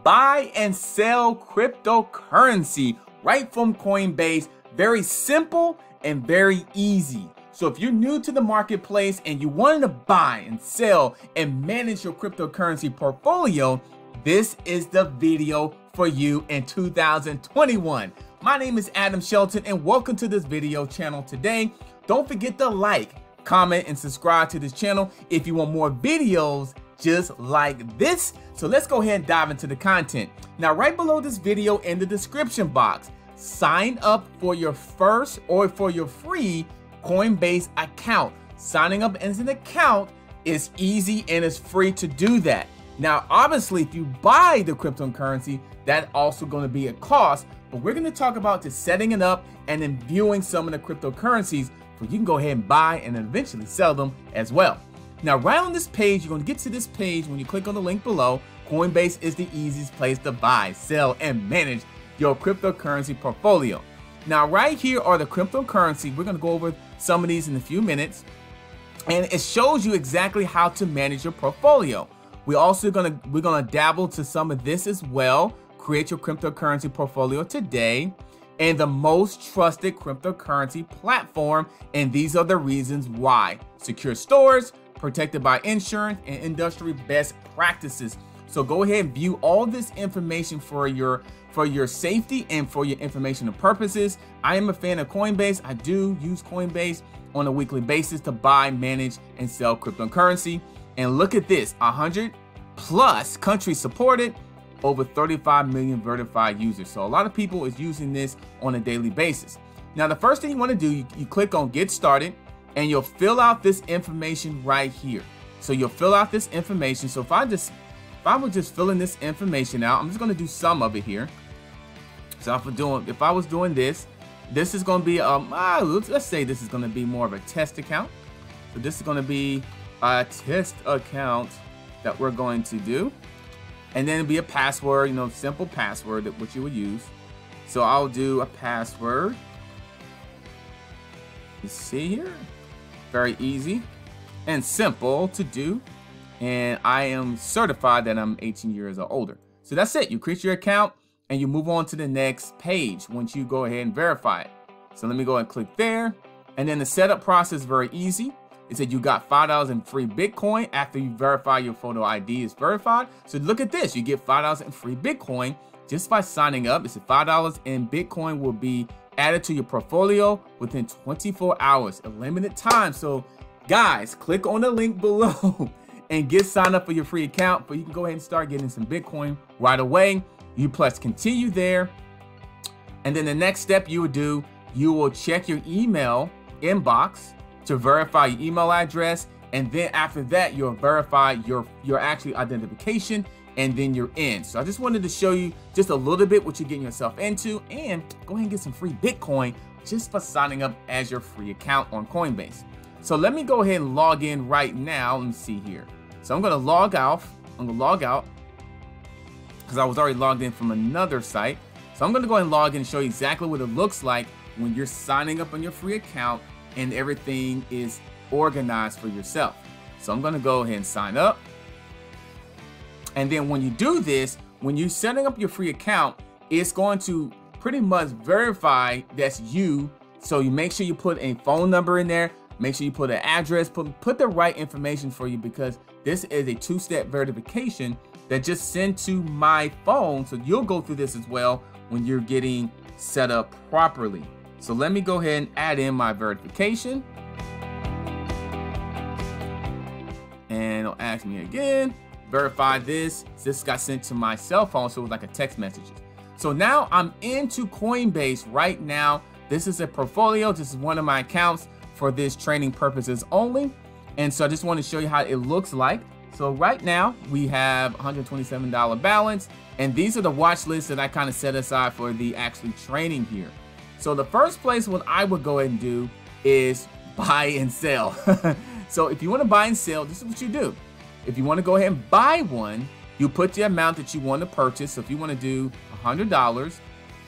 buy and sell cryptocurrency right from Coinbase. Very simple and very easy. So if you're new to the marketplace and you wanted to buy and sell and manage your cryptocurrency portfolio, this is the video for you in 2021. My name is Adam Shelton and welcome to this video channel today. Don't forget to like, comment, and subscribe to this channel if you want more videos just like this. So let's go ahead and dive into the content. Now, right below this video in the description box, sign up for your first or for your free Coinbase account. Signing up as an account is easy and it's free to do that. Now, obviously, if you buy the cryptocurrency, that's also going to be a cost, but we're going to talk about just setting it up and then viewing some of the cryptocurrencies so you can go ahead and buy and eventually sell them as well. Now, right on this page, you're going to get to this page when you click on the link below. Coinbase is the easiest place to buy, sell, and manage your cryptocurrency portfolio. Now, right here are the cryptocurrency. We're going to go over some of these in a few minutes, and it shows you exactly how to manage your portfolio. We're gonna dabble to some of this as well. Create your cryptocurrency portfolio today, and the most trusted cryptocurrency platform. And these are the reasons why: secure stores, protected by insurance, and industry best practices. So go ahead and view all this information for your safety and for your informational purposes. I am a fan of Coinbase. I do use Coinbase on a weekly basis to buy, manage, and sell cryptocurrency. And look at this, 100+ countries supported, over 35 million verified users. So a lot of people is using this on a daily basis. Now, the first thing you want to do, you click on Get Started, and you'll fill out this information right here. So you'll fill out this information. So if I was just filling this information out, I'm just going to do some of it here. So if I was doing this is going to be let's say this is going to be more of a test account. So this is going to be a test account that we're going to do, and then it'll be a password, simple password that what you would use. So I'll do a password. You see here, very easy and simple to do, and I am certified that I'm 18 years or older. So that's it. You create your account and you move on to the next page once you go ahead and verify it. So let me go and click there, and then the setup process is very easy. It said you got $5 in free Bitcoin after you verify your photo ID is verified. So look at this, you get $5 in free Bitcoin just by signing up. It said $5 in Bitcoin will be added to your portfolio within 24 hours, a limited time. So guys, click on the link below and get signed up for your free account, but you can go ahead and start getting some Bitcoin right away. You press continue there. And then the next step you would do, you will check your email inbox to verify your email address, and then after that you'll verify your actual identification, and then you're in. So I just wanted to show you just a little bit what you're getting yourself into, and go ahead and get some free Bitcoin just for signing up as your free account on Coinbase. So let me go ahead and log in right now. Let me see here. So I'm gonna log out. Because I was already logged in from another site. So I'm gonna go ahead and log in and show you exactly what it looks like when you're signing up on your free account and everything is organized for yourself. So I'm gonna go ahead and sign up. And then when you do this, when you're setting up your free account, it's going to pretty much verify that's you. So you make sure you put a phone number in there, make sure you put an address, put the right information for you, because this is a two-step verification that just sent to my phone. So you'll go through this as well when you're getting set up properly. So let me go ahead and add in my verification. And it'll ask me again, verify this. This got sent to my cell phone, so it was like a text message. So now I'm into Coinbase right now. This is a portfolio. This is one of my accounts for this training purposes only. And so I just want to show you how it looks like. So right now we have $127 balance, and these are the watch lists that I kind of set aside for the actually training here. So the first place what I would go ahead and do is buy and sell. So if you want to buy and sell, this is what you do. If you want to go ahead and buy one, you put the amount that you want to purchase. So if you want to do $100,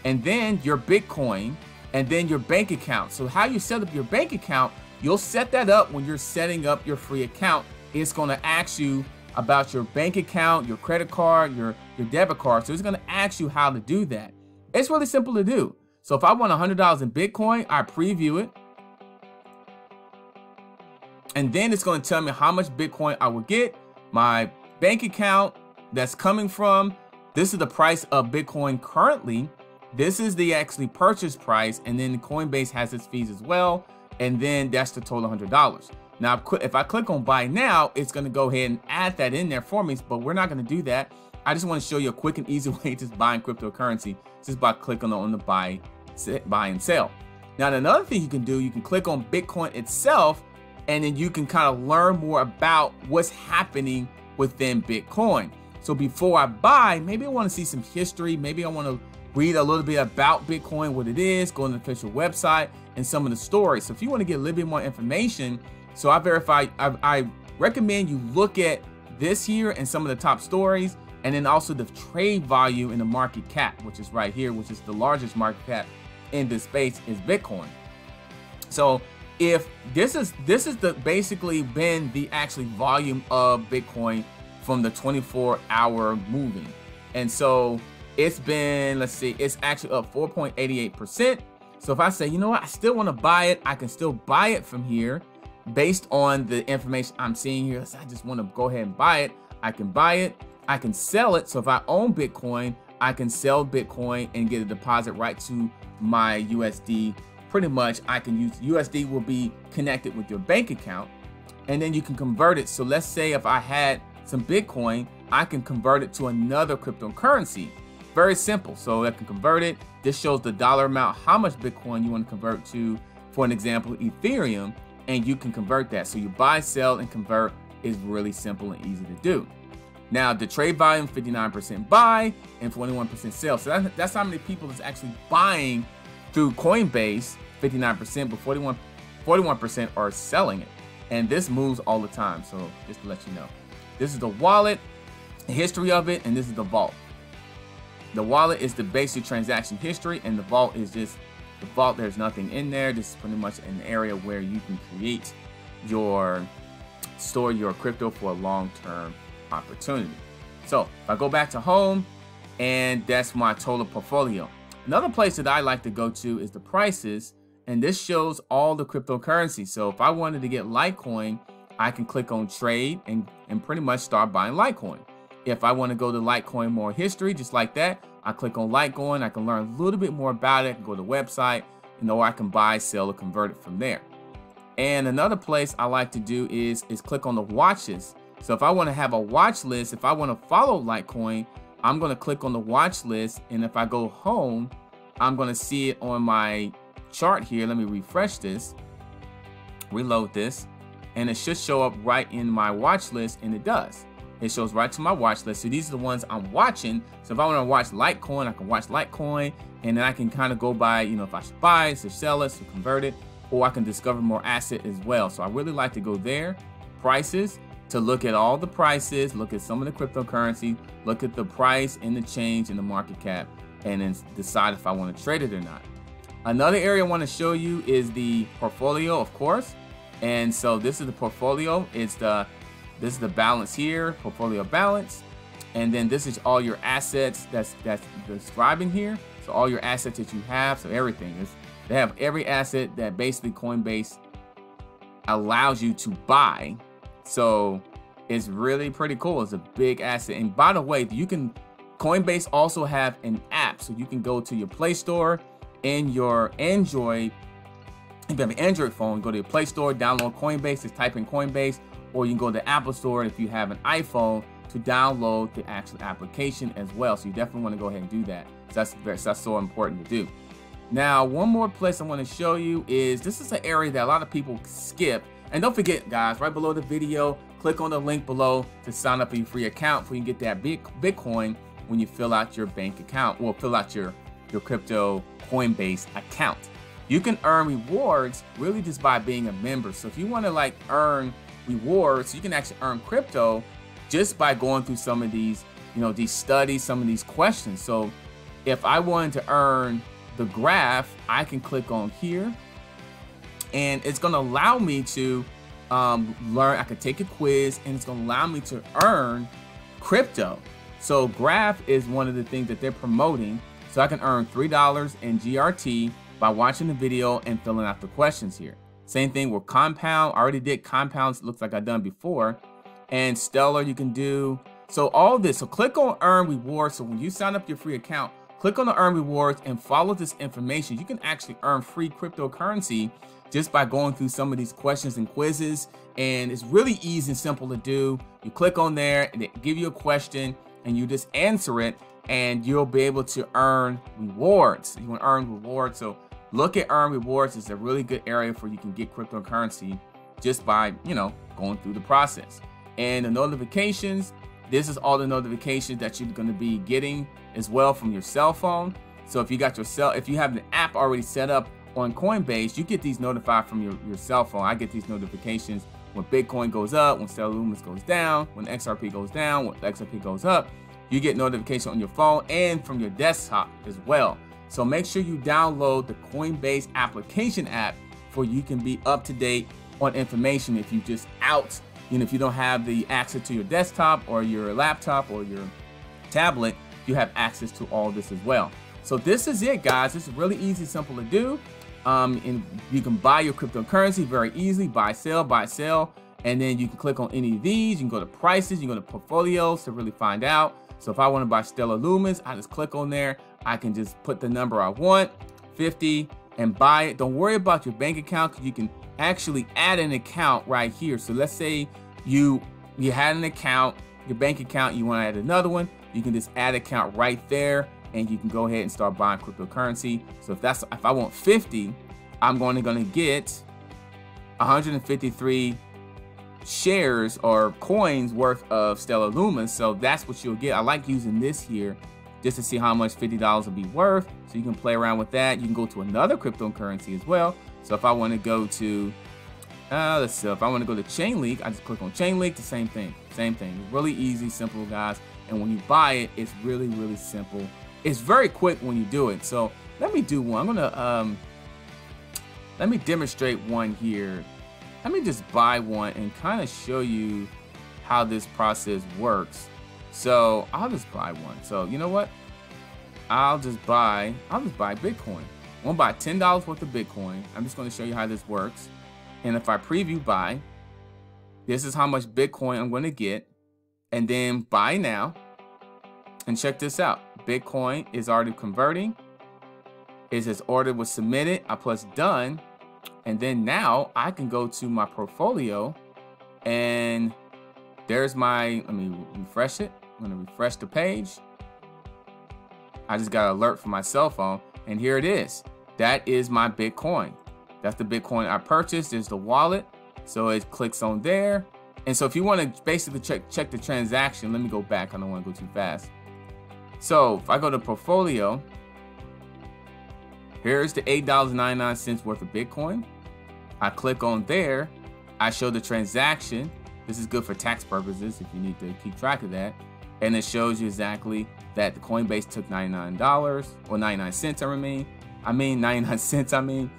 and then your Bitcoin, and then your bank account. So how you set up your bank account, you'll set that up when you're setting up your free account. It's going to ask you about your bank account, your credit card, your debit card. So it's going to ask you how to do that. It's really simple to do. So if I want $100 in Bitcoin, I preview it. And then it's going to tell me how much Bitcoin I will get, my bank account that's coming from. This is the price of Bitcoin currently. This is the actually purchase price. And then Coinbase has its fees as well. And then that's the total $100. Now, if I click on buy now, it's going to go ahead and add that in there for me. But we're not going to do that. I just want to show you a quick and easy way to buying cryptocurrency just by clicking on the buy and sell. Now, another thing you can do, you can click on Bitcoin itself, and then you can kind of learn more about what's happening within Bitcoin. So before I buy, maybe I want to see some history. Maybe I want to read a little bit about Bitcoin, what it is, go on the official website, and some of the stories. So if you want to get a little bit more information, so I recommend you look at this here and some of the top stories, and then also the trade volume and the market cap, which is right here, which is the largest market cap in this space is Bitcoin. So if this is the basically been the actually volume of Bitcoin from the 24-hour moving. And so it's been, let's see, it's actually up 4.88%. So if I say, you know what, I still want to buy it, I can still buy it from here based on the information I'm seeing here. So I just want to go ahead and buy it. I can buy it, I can sell it. So if I own Bitcoin, I can sell Bitcoin and get a deposit right to my USD. Pretty much I can use USD will be connected with your bank account, and then you can convert it. So let's say if I had some Bitcoin, I can convert it to another cryptocurrency. Very simple. So I can convert it. This shows the dollar amount, how much Bitcoin you want to convert to, for an example, Ethereum, and you can convert that. So you buy, sell, and convert is really simple and easy to do. Now the trade volume, 59% buy and 21% sell. So that's how many people is actually buying through Coinbase, 59%, but 41% are selling it. And this moves all the time. So just to let you know, this is the wallet, the history of it, and this is the vault. The wallet is the basic transaction history, and the vault is just the vault. There's nothing in there. This is pretty much an area where you can create store your crypto for a long-term opportunity. So if I go back to home, and that's my total portfolio. Another place that I like to go to is the prices, and this shows all the cryptocurrencies. So if I wanted to get Litecoin, I can click on trade and pretty much start buying Litecoin. If I want to go to Litecoin more history, just like that, I click on Litecoin. I can learn a little bit more about it. I can go to the website, or I can buy, sell, or convert it from there. And another place I like to do is click on the watches. So if I want to have a watch list, if I want to follow Litecoin, I'm going to click on the watch list. And if I go home, I'm going to see it on my chart here. Let me refresh this, reload this, and it should show up right in my watch list, and it does. It shows right to my watch list. So these are the ones I'm watching. So if I want to watch Litecoin, I can watch Litecoin, and then I can kind of go by, if I should buy it, or sell it, or convert it, or I can discover more asset as well. So I really like to go there, prices, to look at all the prices, look at some of the cryptocurrency, look at the price and the change in the market cap, and then decide if I want to trade it or not. Another area I want to show you is the portfolio, of course. And so this is the portfolio. This is the balance here, portfolio balance. And then this is all your assets that's describing here. So all your assets that you have, so everything is, they have every asset that basically Coinbase allows you to buy. So it's really pretty cool. It's a big asset. And by the way, Coinbase also have an app. So you can go to your Play Store in your Android. If you have an Android phone, go to your Play Store, download Coinbase, just type in Coinbase, or you can go to the Apple Store if you have an iPhone to download the actual application as well. So you definitely want to go ahead and do that. So that's so important to do. Now, one more place I want to show you is, this is an area that a lot of people skip. And don't forget, guys, right below the video, click on the link below to sign up for your free account so you can get that Bitcoin when you fill out your bank account, or fill out your crypto Coinbase account. You can earn rewards really just by being a member. So if you want to earn rewards, you can actually earn crypto just by going through some of these, these studies, some of these questions. So if I wanted to earn the graph, I can click on here, and it's going to allow me to I could take a quiz, and it's going to allow me to earn crypto. So Graph is one of the things that they're promoting. So I can earn $3 in GRT by watching the video and filling out the questions here. Same thing with Compound. I already did Compounds, looks like I've done before. And Stellar you can do. So all this, so click on Earn Rewards. So when you sign up your free account, click on the Earn Rewards and follow this information. You can actually earn free cryptocurrency just by going through some of these questions and quizzes. And it's really easy and simple to do. You click on there and they give you a question and you just answer it, and you'll be able to earn rewards. You want to earn rewards. So look at Earn Rewards. It's a really good area for you can get cryptocurrency just by, going through the process. And the notifications, this is all the notifications that you're going to be getting as well from your cell phone. So if you got if you have the app already set up on Coinbase, you get these notified from your cell phone. I get these notifications when Bitcoin goes up, when Stellar Lumens goes down, when XRP goes down, when XRP goes up. You get notification on your phone and from your desktop as well. So make sure you download the Coinbase application app for you can be up to date on information. If you just if you don't have the access to your desktop or your laptop or your tablet, you have access to all this as well. So this is it, guys. This is really easy, simple to do. And you can buy your cryptocurrency very easily, buy, sell, and then you can click on any of these. You can go to prices, you can go to portfolios to really find out. So if I want to buy Stellar Lumens, I just click on there. I can just put the number I want, 50, and buy it. Don't worry about your bank account, because you can actually add an account right here. So let's say you had an account, your bank account, you want to add another one. You can just add account right there, and you can go ahead and start buying cryptocurrency. So if I want 50, I'm going to get 153 shares or coins worth of Stellar Lumens. So that's what you'll get. I like using this here just to see how much $50 will be worth. So you can play around with that. You can go to another cryptocurrency as well. So if I want to go to, let's see, if I want to go to Chainlink, I just click on Chainlink, the same thing. It's really easy, simple, guys. And when you buy it, it's really, really simple. It's very quick when you do it. So let me do one. I'm gonna let me demonstrate one here. Let me just buy one and kind of show you how this process works. So I'll just buy one. So you know what? I'll just buy Bitcoin. I'm gonna buy $10 worth of Bitcoin. I'm just gonna show you how this works. And if I preview buy, this is how much Bitcoin I'm gonna get. And then buy now. And check this out. Bitcoin is already converting. It says order was submitted. I press done. And then now I can go to my portfolio, and there's my, let me refresh it. I'm gonna refresh the page. I just got an alert from my cell phone, and here it is. That is my Bitcoin. That's the Bitcoin I purchased. There's the wallet. So it clicks on there. And so if you want to basically check the transaction, let me go back. I don't want to go too fast. So if I go to portfolio, here's the $8.99 worth of Bitcoin. I click on there. I show the transaction. This is good for tax purposes if you need to keep track of that. And it shows you exactly that the Coinbase took $99 or 99 cents, I mean 99 cents, and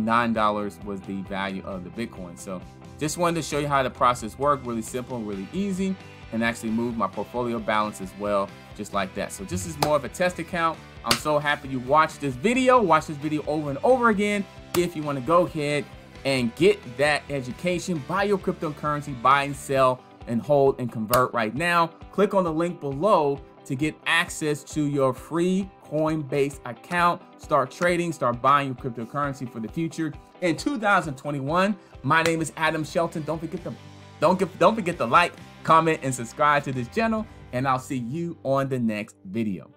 $9 was the value of the Bitcoin. So just wanted to show you how the process worked. Really simple, really easy, and actually move my portfolio balance as well, just like that. So this is more of a test account. I'm so happy you watched this video. Watch this video over and over again. If you want to go ahead and get that education, buy your cryptocurrency, buy and sell and hold and convert right now. Click on the link below to get access to your free Coinbase account. Start trading, start buying your cryptocurrency for the future in 2021. My name is Adam Shelton. Don't forget to like, comment, and subscribe to this channel, and I'll see you on the next video.